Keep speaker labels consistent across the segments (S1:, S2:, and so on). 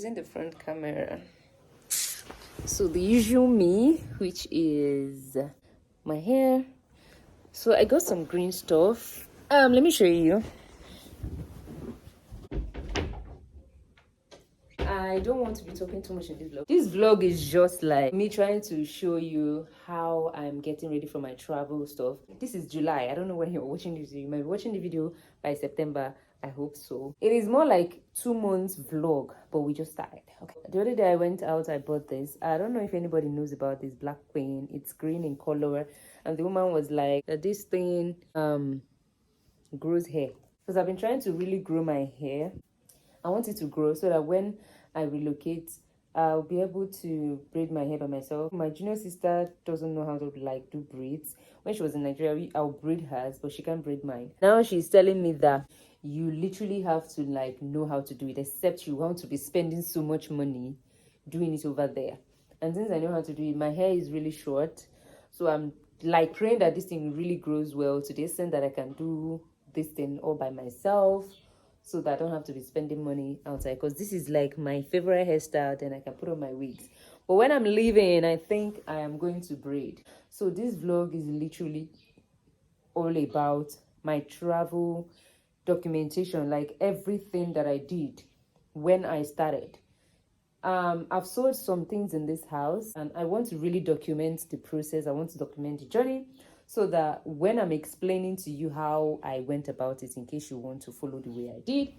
S1: using the front camera. So the usual me, which is my hair. So I got some green stuff. Let me show you. I don't want to be talking too much in this vlog. This vlog is just like me trying to show you how I'm getting ready for my travel stuff. This is July. I don't know when you're watching this video. You might be watching the video by September. I hope so. It is more like 2 months vlog, but we just started. Okay. The other day I went out, I bought this. I don't know if anybody knows about this Black Queen. It's green in color, and the woman was like, this thing grows hair. Because I've been trying to really grow my hair. I want it to grow so that when I relocate, I'll be able to braid my hair by myself. My junior sister doesn't know how to like do braids. When she was in Nigeria, I'll braid hers, but she can't braid mine. Now she's telling me that you literally have to like know how to do it, except you want to be spending so much money doing it over there. And since I know how to do it, my hair is really short, so I'm like praying that this thing really grows well to the extent that I can do this thing all by myself, so that I don't have to be spending money outside, because this is like my favorite hairstyle. Then I can put on my wigs. But when I'm leaving, I think I am going to braid. So this vlog is literally all about my travel documentation, like everything that I did when I started. I've sold some things in this house, and I want to really document the process. I want to document the journey, so that when I'm explaining to you how I went about it, in case you want to follow the way I did,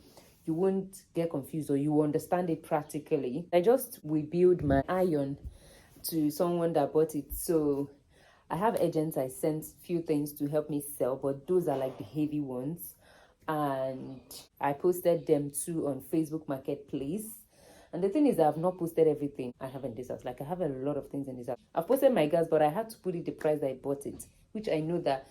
S1: you won't get confused, or you understand it practically. I just rebuild my iron to someone that bought it. So I have agents I sent few things to help me sell, but those are like the heavy ones. And I posted them too on Facebook Marketplace. And the thing is, I've not posted everything I have in this house. Like, I have a lot of things in this house. I've posted my gas, but I had to put it the price that I bought it, which I know that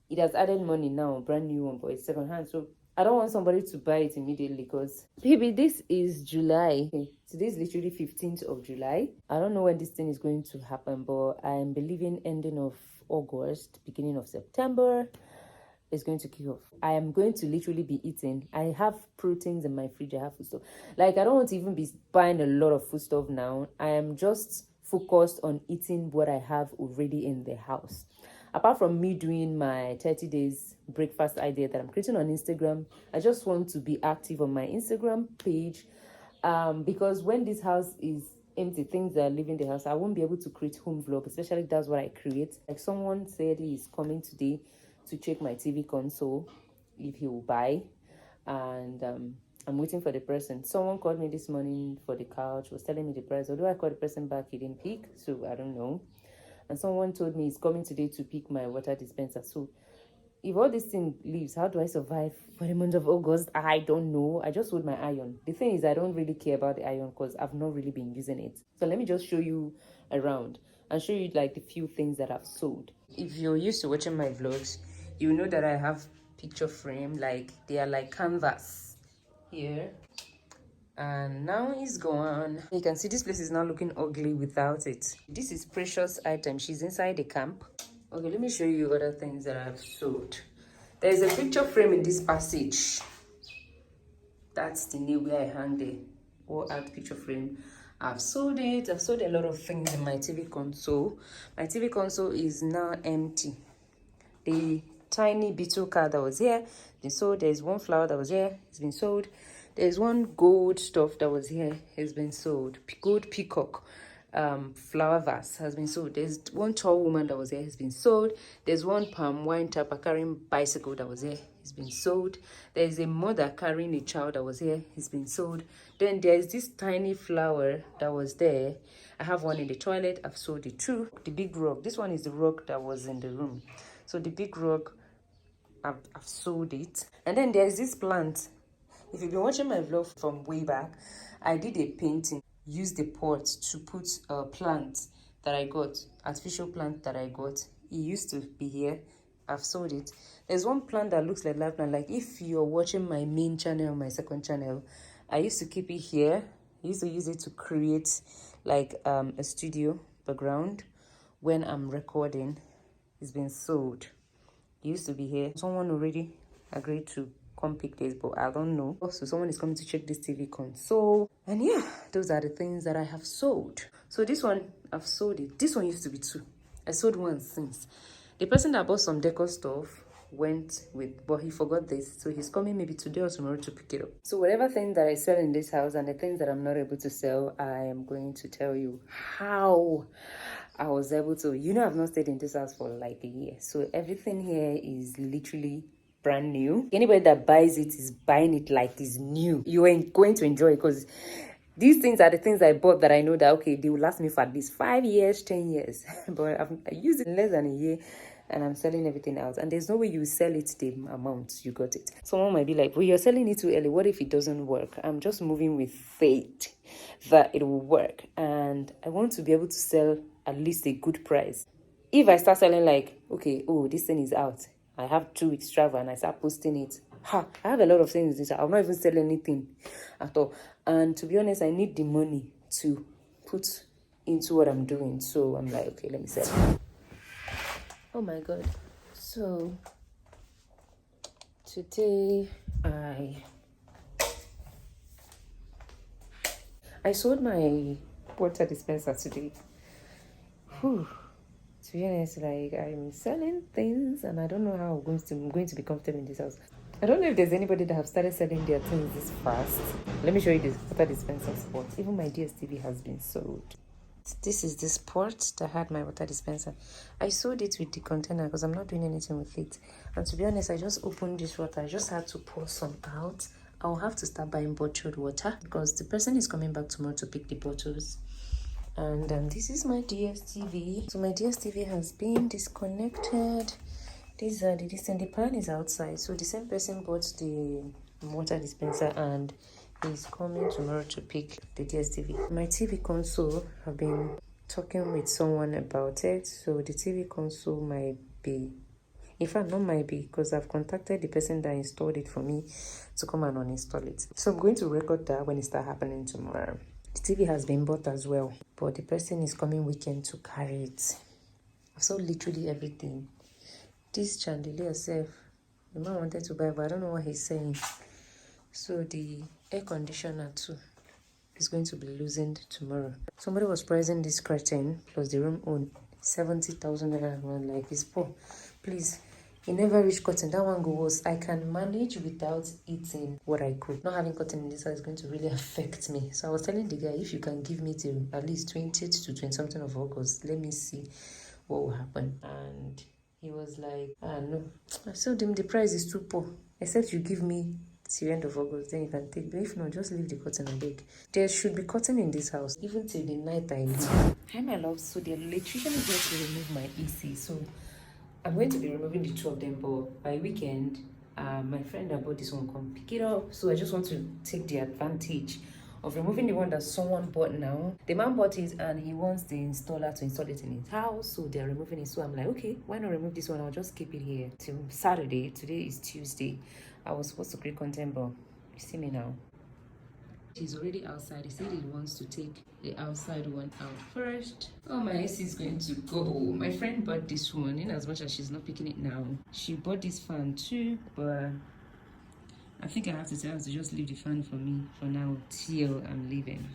S1: it has added money now, brand new one, but it's second hand. So I don't want somebody to buy it immediately, because baby, this is July. Okay. Today is literally 15th of July. I don't know when this thing is going to happen, but I'm believing ending of August, beginning of September is going to kick off. I am going to literally be eating. I have proteins in my fridge. I have food stuff. Like, I don't want to even be buying a lot of food stuff now. I am just focused on eating what I have already in the house. Apart from me doing my 30 days breakfast idea that I'm creating on Instagram, I just want to be active on my Instagram page, because when this house is empty, things that are leaving the house, I won't be able to create home vlog, especially that's what I create. Like, someone said he is coming today to check my TV console if he will buy, and I'm waiting for the person. Someone called me this morning for the couch, was telling me the price. Although I called the person back, he didn't pick, so I don't know. And someone told me he's coming today to pick my water dispenser. So if all this thing leaves, how do I survive for the month of August? I don't know. I just hold my iron. The thing is, I don't really care about the iron because I've not really been using it. So let me just show you around and show you like the few things that I've sold. If you're used to watching my vlogs, you know that I have picture frame, like they are like canvas here. And now it's gone. You can see this place is now looking ugly without it. This is Precious item. She's inside the camp. Okay, let me show you other things that I've sold. There's a picture frame in this passage. That's the new way I hang the wall art picture frame. I've sold it. I've sold a lot of things in my TV console. My TV console is now empty. The tiny beetle car that was here been sold. There's one flower that was here, it's been sold. There's one gold stuff that was here, it's been sold. Gold peacock flower vase has been sold. There's one tall woman that was here, has been sold. There's one palm wine tapper carrying bicycle that was here, it's been sold. There's a mother carrying a child that was here, it's been sold. Then there's this tiny flower that was there. I have one in the toilet, I've sold it too. The big rug, this one is the rug that was in the room. So the big rug, I've sold it. And then there's this plant. If you've been watching my vlog from way back, I did a painting. Used the pot to put a plant that I got, artificial plant that I got. It used to be here. I've sold it. There's one plant that looks like live plant. Like, if you're watching my main channel, my second channel, I used to keep it here. I used to use it to create like a studio background when I'm recording. It's been sold. It used to be here. Someone already agreed to come pick this, but I don't know. Also, someone is coming to check this TV console. And yeah, those are the things that I have sold. So this one, I've sold it. This one used to be 2. I sold one since. The person that bought some decor stuff went with, but he forgot this, so he's coming maybe today or tomorrow to pick it up. So whatever things that I sell in this house and the things that I'm not able to sell, I am going to tell you how I was able to. I've not stayed in this house for like a year, so everything here is literally brand new. Anybody that buys it is buying it like it's new. You ain't going to enjoy it, because these things are the things I bought that I know that, okay, they will last me for at least 5 years, 10 years. But I used it in less than a year, and I'm selling everything out. And there's no way you sell it the amount you got it. Someone might be like, well, you're selling it too early. What if it doesn't work? I'm just moving with faith that it will work. And I want to be able to sell at least a good price. If I start selling like, okay, oh, this thing is out, I have 2 weeks travel, and I start posting it, I have a lot of things this. I'll not even sell anything at all. And to be honest, I need the money to put into what I'm doing. So I'm like, okay, let me sell it. Oh my god. So today I sold my water dispenser today. Whew. To be honest, like, I'm selling things, and I don't know how I'm going to be comfortable in this house. I don't know if there's anybody that have started selling their things this fast. Let me show you this water dispenser spot. Even my DSTV has been sold. This is this port that had my water dispenser. I sold it with the container because I'm not doing anything with it. And to be honest, I just opened this water. I just had to pour some out. I'll have to start buying bottled water because the person is coming back tomorrow to pick the bottles. And this is my DSTV. So my DSTV has been disconnected. These are the pan is outside. So the same person bought the water dispenser and is coming tomorrow to pick the DSTV. My TV console, I've been talking with someone about it. So the TV console might be, in fact, not might be, because I've contacted the person that installed it for me to come and uninstall it. So I'm going to record that when it starts happening tomorrow. The TV has been bought as well, but the person is coming weekend to carry it. I've sold literally everything. This chandelier self, the man wanted to buy, but I don't know what he's saying. So the air conditioner too is going to be loosened tomorrow. Somebody was pricing this curtain plus the room own 70,000 naira. I'm like, it's poor. Please, it never reached cotton. That one goes, I can manage without eating what I cook. Not having cotton in this house is going to really affect me. So I was telling the guy, if you can give me till at least 20th to 20 something of August, let me see what will happen. And he was like, no. I told him the price is too poor. Except you give me till end of August, then you can take. But if not, just leave the cotton and bake. There should be cotton in this house, even till the night I leave. Hi, my love. So the electrician is going to remove my AC. So I'm going to be removing the 2 of them, but by weekend, my friend that bought this one come pick it up. So I just want to take the advantage of removing the one that someone bought now. The man bought it and he wants the installer to install it in his house, so they're removing it. So I'm like, okay, why not remove this one? I'll just keep it here till Saturday. Today is Tuesday. I was supposed to create content, but you see me now. He's already outside. He said he wants to take the outside one out first. Oh, my AC is going to go. My friend bought this one, in as much as she's not picking it now. She bought this fan too, but I think I have to tell her to just leave the fan for me for now till I'm leaving.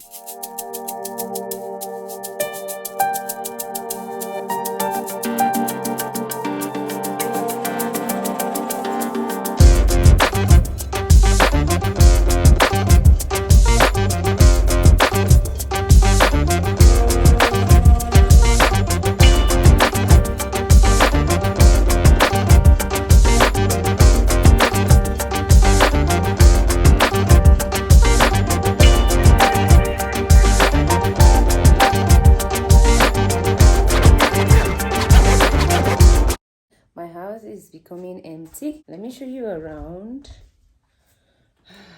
S1: Becoming empty. Let me show you around.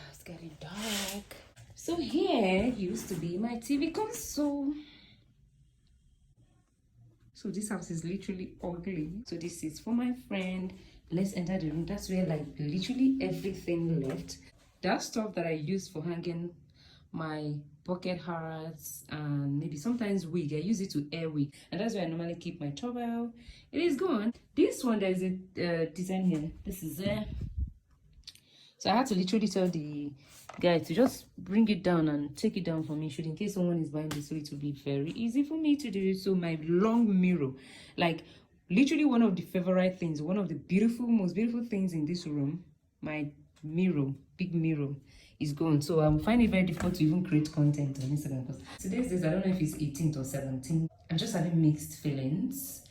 S1: It's getting dark. So here used to be my TV console. So this house is literally ugly. So this is for my friend. Let's enter the room. That's where like literally everything left. That stuff that I use for hanging my bucket hats and maybe sometimes wig, I use it to air wig, and that's where I normally keep my towel. It is gone. This one, there is a design here. This is it. So I had to literally tell the guy to just bring it down and take it down for me, should in case someone is buying this, so it will be very easy for me to do it. So my long mirror, like literally one of the favorite things, one of the most beautiful things in this room, my mirror, big mirror, is gone. So I will find it very difficult to even create content on Instagram, because today's days, I don't know if it's 18th or 17th. I'm just having mixed feelings.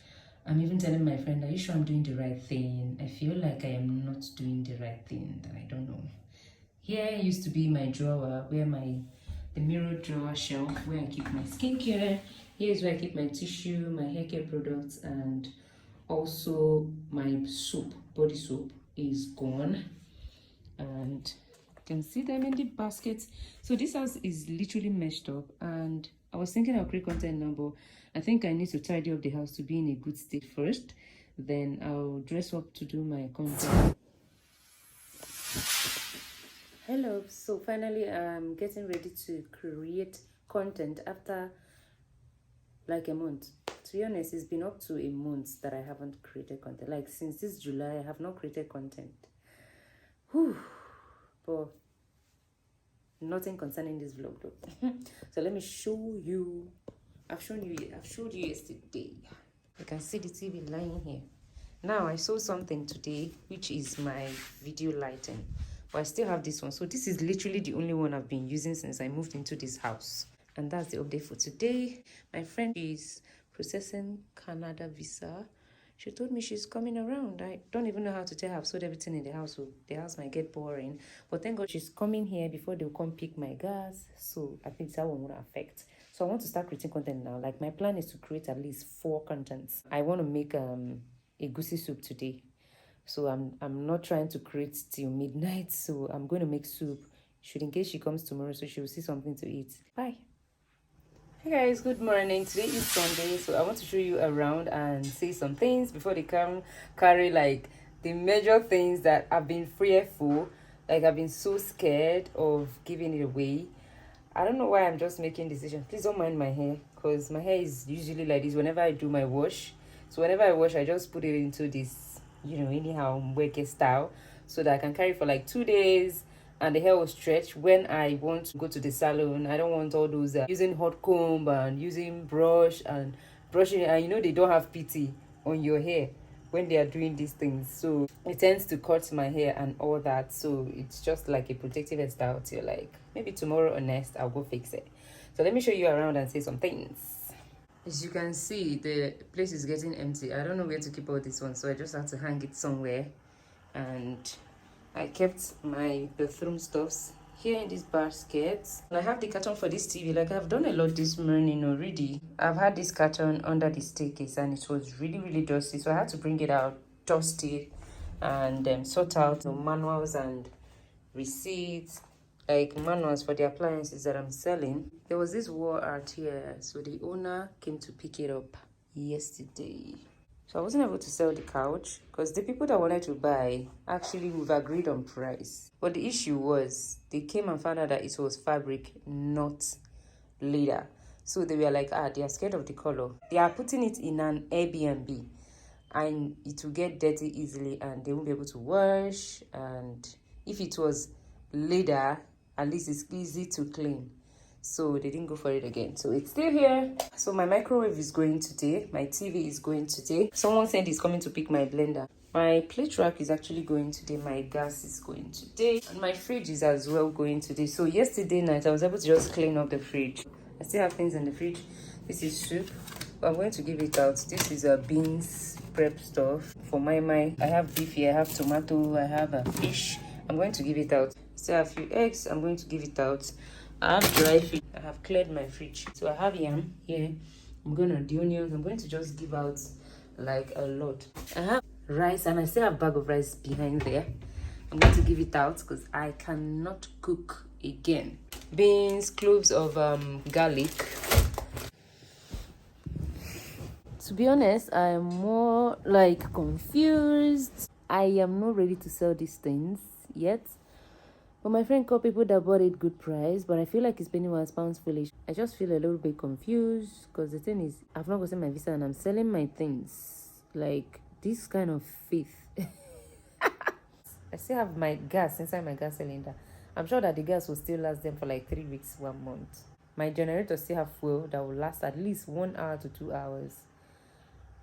S1: I'm even telling my friend, are you sure I'm doing the right thing? I feel like I am not doing the right thing, and I don't know. Here used to be my drawer, where the mirror drawer shelf, where I keep my skincare. Here is where I keep my tissue, my hair care products, and also my soap, body soap is gone. And you can see them in the basket. So this house is literally messed up, and I was thinking I'll create content now, but I think I need to tidy up the house to be in a good state first. Then I'll dress up to do my content. Hello, so finally I'm getting ready to create content after like a month. To be honest, it's been up to a month that I haven't created content. Like since this July, I have not created content. Whew. But nothing concerning this vlog though. So let me show you. I've showed you yesterday. You can see the TV lying here. Now I saw something today, which is my video lighting, but I still have this one. So this is literally the only one I've been using since I moved into this house. And that's the update for today. My friend is processing Canada visa. She told me she's coming around. I don't even know how to tell her I've sold everything in the house, so the house might get boring. But thank God she's coming here before they'll come pick my gas. So I think that one won't affect. So I want to start creating content now. Like my plan is to create at least 4 contents. I want to make a goosey soup today. So I'm not trying to create till midnight. So I'm going to make soup. Should in case she comes tomorrow, so she will see something to eat. Bye. Hey guys, good morning. Today is Sunday, so I want to show you around and say some things before they come carry like the major things that I've been fearful. Like I've been so scared of giving it away. I don't know why I'm just making decisions. Please don't mind my hair, because my hair is usually like this whenever I do my wash. So whenever I wash, I just put it into this, anyhow, weke style, so that I can carry for like 2 days. And the hair will stretch when I want to go to the salon. I don't want all those using hot comb and using brush and brushing, and they don't have pity on your hair when they are doing these things. So it tends to cut my hair and all that. So it's just like a protective hairstyle till like maybe tomorrow or next I'll go fix it. So let me show you around and say some things. As you can see, the place is getting empty. I don't know where to keep all this one, so I just have to hang it somewhere. And I kept my bathroom stuffs here in this basket. And I have the carton for this TV. Like I've done a lot this morning already. I've had this carton under the staircase and it was really, really dusty. So I had to bring it out, dust it, and sort out the manuals and receipts, like manuals for the appliances that I'm selling. There was this wall art here. So the owner came to pick it up yesterday. So I wasn't able to sell the couch because the people that wanted to buy, actually we've agreed on price. But the issue was they came and found out that it was fabric, not leather. So they were like, they are scared of the color. They are putting it in an Airbnb and it will get dirty easily and they won't be able to wash. And if it was leather, at least it's easy to clean. So they didn't go for it again. So it's still here. So my microwave is going today. My TV is going today. Someone said he's coming to pick my blender. My plate rack is actually going today. My gas is going today. And my fridge is as well going today. So yesterday night, I was able to just clean up the fridge. I still have things in the fridge. This is soup. But I'm going to give it out. This is beans prep stuff for my. I have beef here. I have tomato. I have fish. I'm going to give it out. Still have a few eggs. I'm going to give it out. I have dry fish. I have cleared my fridge. So I have yam here. I'm going to the onions. I'm going to just give out like a lot. I have rice and I still have a bag of rice behind there. I'm going to give it out because I cannot cook again. Beans, cloves of garlic. To be honest, I'm more like confused. I am not ready to sell these things yet. But my friend called people that bought it good price, but I feel like it's penny wise pounds foolish. I just feel a little bit confused because the thing is, I've not gotten my visa and I'm selling my things. Like this kind of faith. I still have my gas inside my gas cylinder. I'm sure that the gas will still last them for like 3 weeks, 1 month. My generator still have fuel that will last at least 1 hour to 2 hours.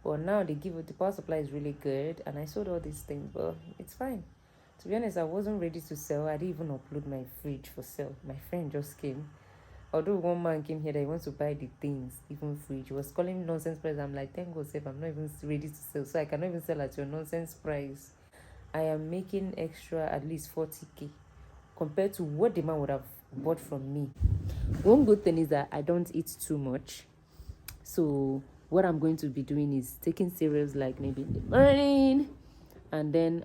S1: But now they give it, the power supply is really good, and I sold all these things, but it's fine. To be honest, I wasn't ready to sell. I didn't even upload my fridge for sale. My friend just came. Although one man came here that he wants to buy the things, even fridge. He was calling me nonsense price. I'm like, thank God, safe. I'm not even ready to sell, so I cannot even sell at your nonsense price. I am making extra at least 40k compared to what the man would have bought from me. One good thing is that I don't eat too much. So what I'm going to be doing is taking cereals like maybe in the morning, and then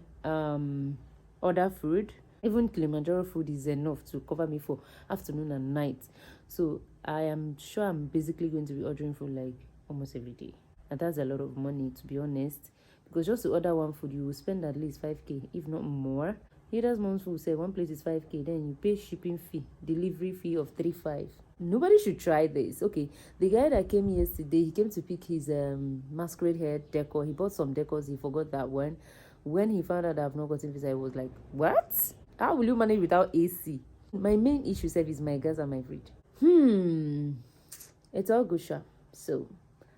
S1: other food. Even Kilimanjaro food is enough to cover me for afternoon and night. So I am sure I'm basically going to be ordering food like almost every day. And that's a lot of money, to be honest. Because just to order one food, you will spend at least 5k, if not more. Hida's mom's food say one plate is 5k, then you pay shipping fee, delivery fee of 3.5. Nobody should try this. Okay, the guy that came yesterday, he came to pick his masquerade hair decor. He bought some decors, he forgot that one. When he found out that I've not gotten visa, I was like, what? How will you manage without AC? My main issue, sef, is my gas and my fridge. It's all good, sure. So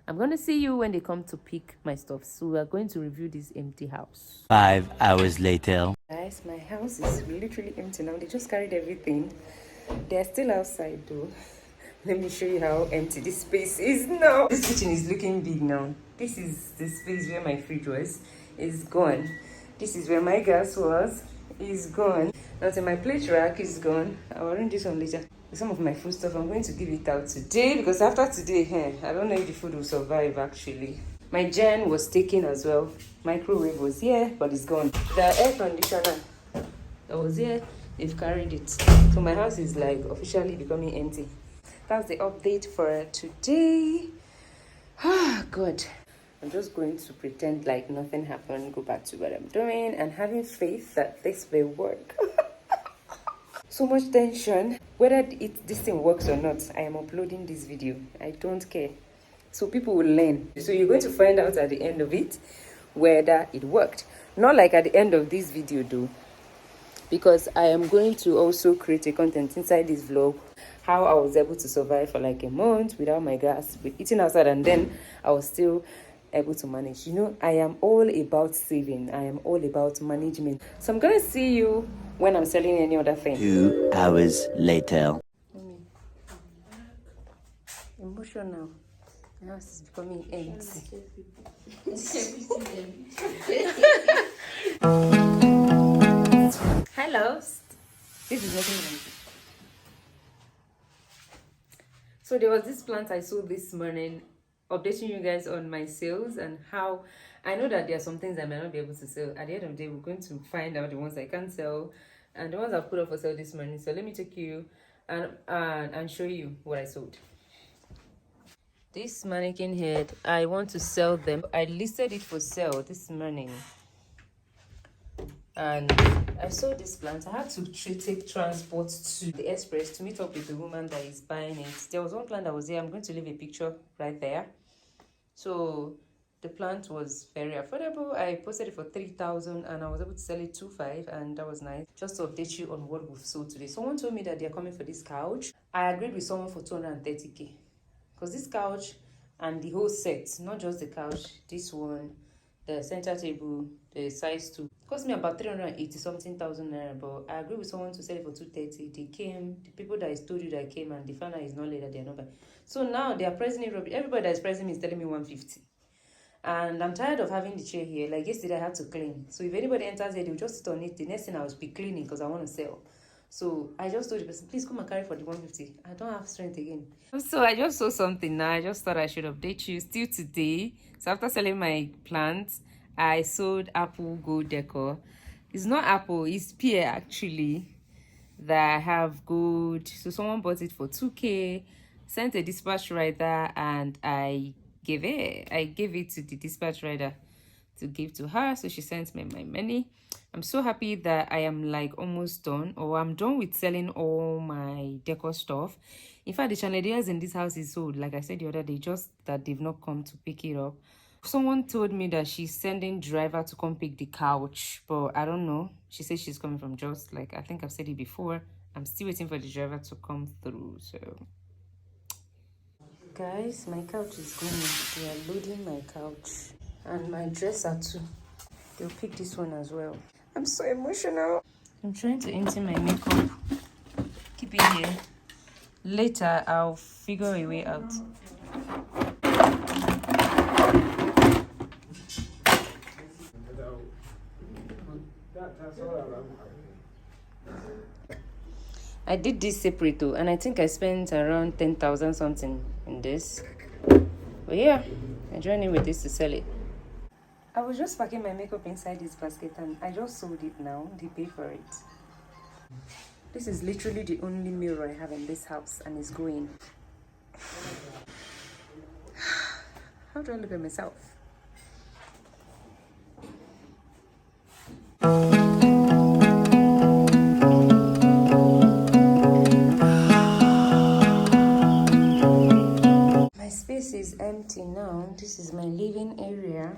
S1: I'm gonna see you when they come to pick my stuff. So we are going to review this empty house.
S2: 5 hours later.
S1: Guys, my house is literally empty now. They just carried everything. They're still outside though. Let me show you how empty this space is now. This kitchen is looking big now. This is the space where my fridge was. It's gone. This is where my gas was. It's gone. Now my plate rack is gone. I'll arrange this one later. Some of my food stuff, I'm going to give it out today, because after today, I don't know if the food will survive actually. My gen was taken as well. Microwave was here, but it's gone. The air conditioner that was here, they've carried it. So my house is like officially becoming empty. That's the update for today. Ah, God. I'm just going to pretend like nothing happened, go back to what I'm doing, and having faith that this will work. So much tension. Whether this thing works or not, I am uploading this video. I don't care. So people will learn. So you're going to find out at the end of it whether it worked. Not like at the end of this video though, because I am going to also create a content inside this vlog, how I was able to survive for like a month without my gas, with eating outside, and then I was still able to manage. You know, I am all about saving. I am all about management. So I'm gonna see you when I'm selling any other thing.
S2: 2 hours later.
S1: Emotional. My house is becoming empty. Hello. This is nothing empty. So there was this plant I sold this morning, updating you guys on my sales and how I know that there are some things I might not be able to sell. At the end of the day, we're going to find out the ones I can't sell and the ones I've put up for sale this morning. So let me take you and show you what I sold. This mannequin head, I want to sell them. I listed it for sale this morning. And I saw this plant. I had to take transport to the express to meet up with the woman that is buying it. There was one plant that was there. I'm going to leave a picture right there. So the plant was very affordable. I posted it for 3,000 and I was able to sell it 2.5, and that was nice. Just to update you on what we've sold today. Someone told me that they're coming for this couch. I agreed with someone for 230k. Because this couch and the whole set, not just the couch, this one, the center table, the size 2, cost me about 380 something thousand naira. But I agree with someone to sell it for 230. They came, the people that I told you that came, and the found out is not late, that they're not buying. So now they are pricing it rubbish. Everybody that is pricing me is telling me 150. And I'm tired of having the chair here. Like yesterday, I had to clean. So if anybody enters here, they'll just sit on it. The next thing I will be cleaning because I want to sell. So I just told the person, please come and carry for the 150. I don't have strength again. So I just saw something now. I just thought I should update you still today. So after selling my plants, I sold apple gold decor. It's not apple, it's pear actually, that I have gold. So someone bought it for 2k, sent a dispatch rider, and I gave it to the dispatch rider to give to her. So she sent me my money. I'm so happy that I am like almost done, or I'm done with selling all my decor stuff. In fact, the chandeliers in this house is sold, like I said the other day, just that they've not come to pick it up. Someone told me that she's sending driver to come pick the couch, but I don't know. She says she's coming from Just, like, I think I've said it before. I'm still waiting for the driver to come through. So guys, my couch is going. They are loading my couch and my dresser too. They'll pick this one as well. I'm so emotional. I'm trying to empty my makeup. Keep it here. Later, I'll figure a way out. I did this separate though, and I think I spent around 10,000 something in this. But yeah, I joined in with this to sell it. I was just packing my makeup inside this basket and I just sold it now. They pay for it. This is literally the only mirror I have in this house and it's going. How do I look at myself? My space is empty now. This is my living area.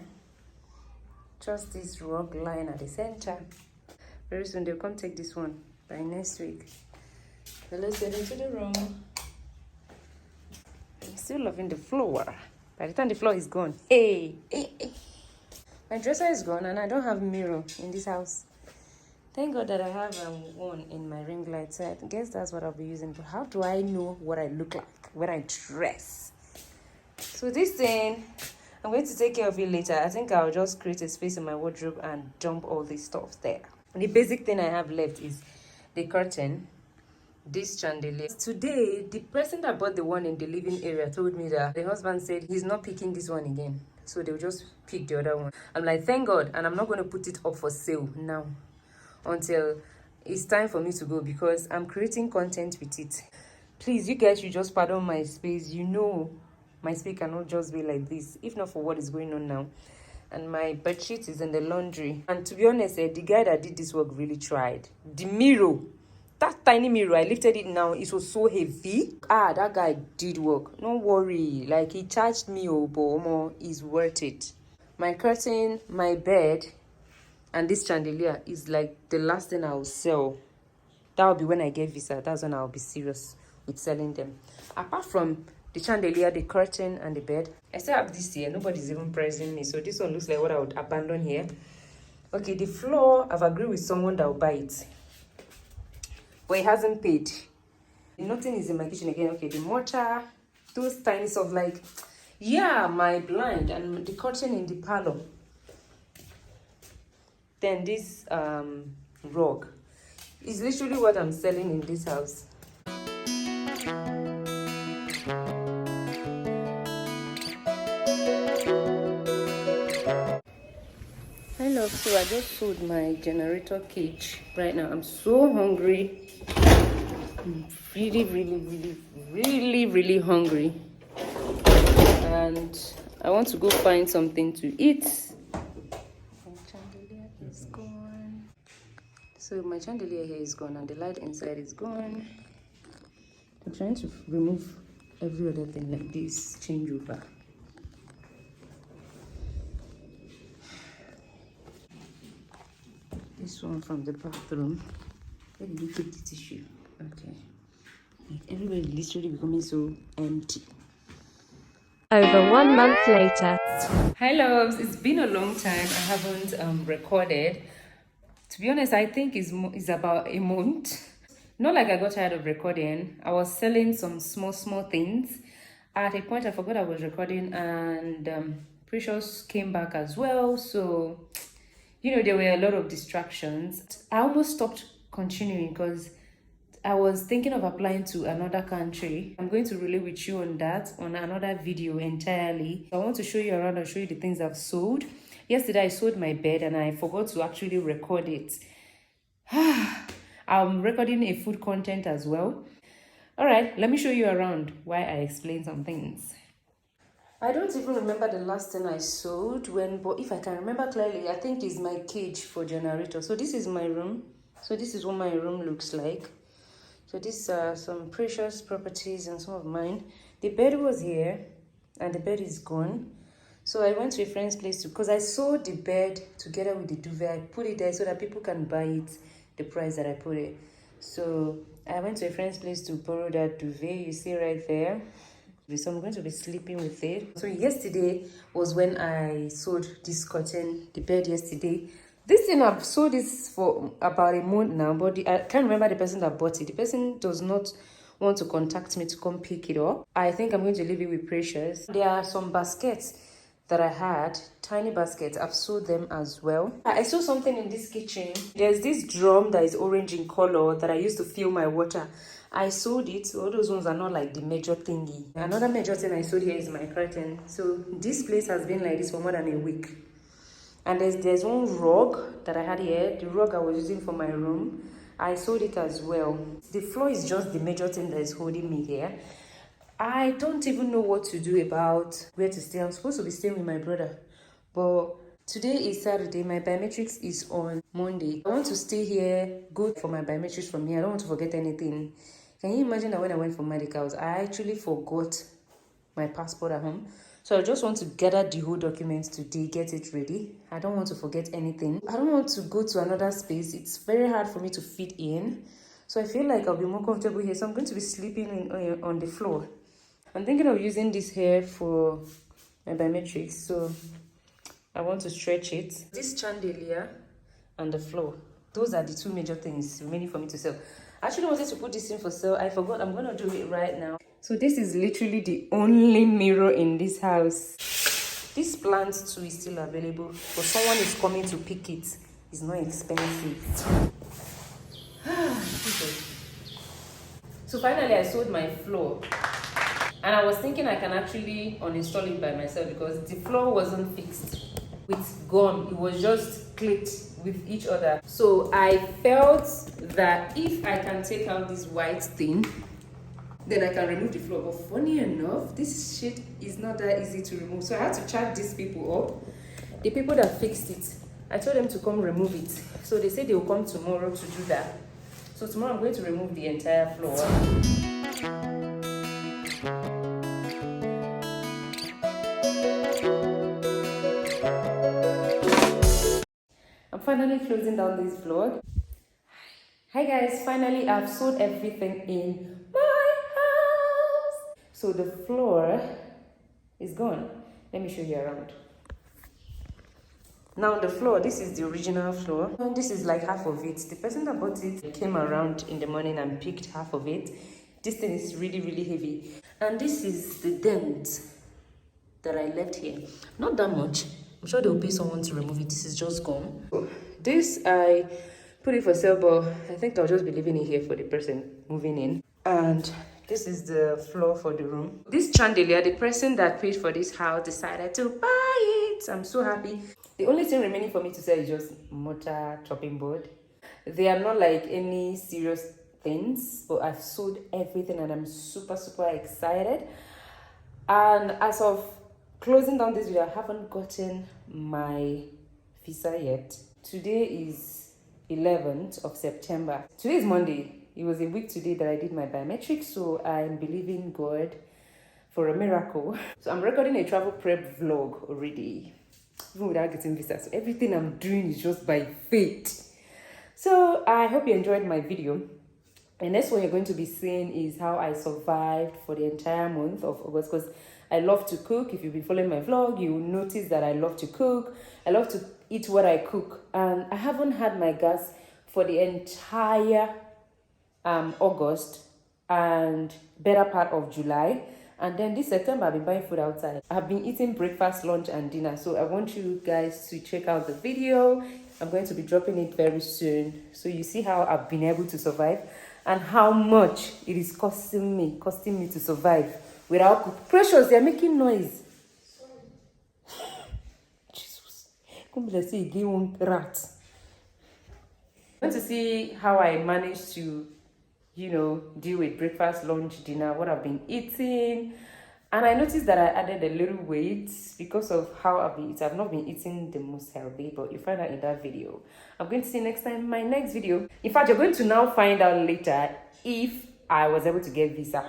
S1: Just this rug line at the center. Very soon they'll come take this one by next week. So let's get into the room. I'm still loving the floor. By the time the floor is gone, hey. My dresser is gone and I don't have a mirror in this house. Thank God that I have one in my ring light, so I guess that's what I'll be using. But how do I know what I look like when I dress? So this thing, I'm going to take care of it later. I think I'll just create a space in my wardrobe and dump all this stuff there. The basic thing I have left is the curtain, this chandelier. Today, the person that bought the one in the living area told me that the husband said he's not picking this one again. So they'll just pick the other one. I'm like, thank God. And I'm not going to put it up for sale now until it's time for me to go because I'm creating content with it. Please, you guys should just pardon my space. You know, my space cannot just be like this, if not for what is going on now. And my bedsheet is in the laundry. And to be honest, the guy that did this work really tried. The mirror, that tiny mirror, I lifted it now. It was so heavy. That guy did work. Don't worry. Like, he charged me, but it's worth it. My curtain, my bed, and this chandelier is like the last thing I'll sell. That will be when I get visa. That's when I'll be serious with selling them. Apart from the chandelier, the curtain, and the bed, I still have this here. Nobody's even pressing me. So this one looks like what I would abandon here. Okay, the floor, I've agreed with someone that will buy it. But he hasn't paid. Nothing is in my kitchen again. Okay, the mortar, those tiny stuff like, yeah, my blind and the curtain in the parlor. Then this rug is literally what I'm selling in this house. Hi love, so I just sold my generator cage right now. I'm so hungry. I'm really hungry. And I want to go find something to eat. My chandelier is gone. So my chandelier here is gone and the light inside is gone. I'm trying to remove every other thing like this, change over. This one from the bathroom. Where did you put the tissue? Okay. Like everywhere is literally becoming so empty.
S3: Over 1 month later.
S1: Hi loves, it's been a long time. I haven't recorded. To be honest, I think it's about a month. Not like I got tired of recording. I was selling some small things. At a point, I forgot I was recording, and Precious came back as well. So, you know, there were a lot of distractions. I almost stopped continuing because I was thinking of applying to another country. I'm going to relay with you on that on another video entirely. I want to show you around and show you the things I've sold. Yesterday, I sold my bed and I forgot to actually record it. I'm recording a food content as well. All right, let me show you around while I explain some things. I don't even remember the last thing I sold but if I can remember clearly, I think it's my cage for generator. So this is my room. So this is what my room looks like. So these are some Precious properties and some of mine. The bed was here and the bed is gone. So I went to a friend's place too, because I saw the bed together with the duvet. I put it there so that people can buy it the price that I put it. So I went to a friend's place to borrow that duvet you see right there. So I'm going to be sleeping with it. So yesterday was when I sewed this curtain, the bed yesterday. This thing, I've sewed this for about a month now, but I can't remember the person that bought it. The person does not want to contact me to come pick it up. I think I'm going to leave it with Precious. There are some baskets that I had, tiny baskets. I've sewed them as well. I saw something in this kitchen. There's this drum that is orange in color that I used to fill my water. I sewed it. So all those ones are not like the major thingy. Another major thing I sewed here is my curtain. So this place has been like this for more than a week. And there's one rug that I had here, the rug I was using for my room. I sewed it as well. The floor is just the major thing that is holding me here. I don't even know what to do about where to stay. I'm supposed to be staying with my brother, but today is Saturday. My biometrics is on Monday. I want to stay here, go for my biometrics from here. I don't want to forget anything. Can you imagine that when I went for medicals, I actually forgot my passport at home? So I just want to gather the whole documents today, get it ready. I don't want to forget anything. I don't want to go to another space. It's very hard for me to fit in. So I feel like I'll be more comfortable here. So I'm going to be sleeping on the floor. I'm thinking of using this hair for my biometrics. So I want to stretch it. This chandelier and the floor. Those are the two major things remaining for me to sell. I actually wanted to put this in for sale. I forgot. I'm going to do it right now. So this is literally the only mirror in this house. This plant too is still available, but someone is coming to pick it. It's not expensive. So finally I sold my floor. And I was thinking I can actually uninstall it by myself because the floor wasn't fixed with gum. It was just clipped with each other. So I felt that if I can take out this white thing, then I can remove the floor. But funny enough, this shit is not that easy to remove. So I had to chat these people up. The people that fixed it, I told them to come remove it. So they said they will come tomorrow to do that. So tomorrow I'm going to remove the entire floor. I'm finally closing down this vlog. Hi guys, finally I've sold everything in my house. So the floor is gone. Let me show you around. Now the floor, this is the original floor. And this is like half of it. The person that bought it came around in the morning and picked half of it. This thing is really, really heavy. And this is the dent that I left here. Not that much. I'm sure they'll pay someone to remove it. This is just gone. This, I put it for sale, but I think I'll just be leaving it here for the person moving in. And this is the floor for the room. This chandelier, the person that paid for this house decided to buy it. I'm so happy. The only thing remaining for me to sell is just mortar chopping board. They are not like any serious things, but I've sold everything and I'm super, super excited. And as of closing down this video, I haven't gotten my visa yet. Today is 11th of September. Today is Monday. It was a week today that I did my biometrics, so I'm believing God for a miracle. So I'm recording a travel prep vlog already, even without getting visa. So everything I'm doing is just by faith. So I hope you enjoyed my video. And next one you're going to be seeing is how I survived for the entire month of August, because I love to cook. If you've been following my vlog, you will notice that I love to cook. I love to eat what I cook. And I haven't had my gas for the entire August and better part of July. And then this September, I've been buying food outside. I've been eating breakfast, lunch, and dinner. So I want you guys to check out the video. I'm going to be dropping it very soon. So you see how I've been able to survive and how much it is costing me to survive without cook. Precious, they're making noise. Jesus. Come let's say give one rat. I want to see how I managed to, deal with breakfast, lunch, dinner, what I've been eating. And I noticed that I added a little weight because of how I've been eating. I've not been eating the most healthy, but you find out in that video. I'm going to see you next time in my next video. In fact, you're going to now find out later if I was able to get visa.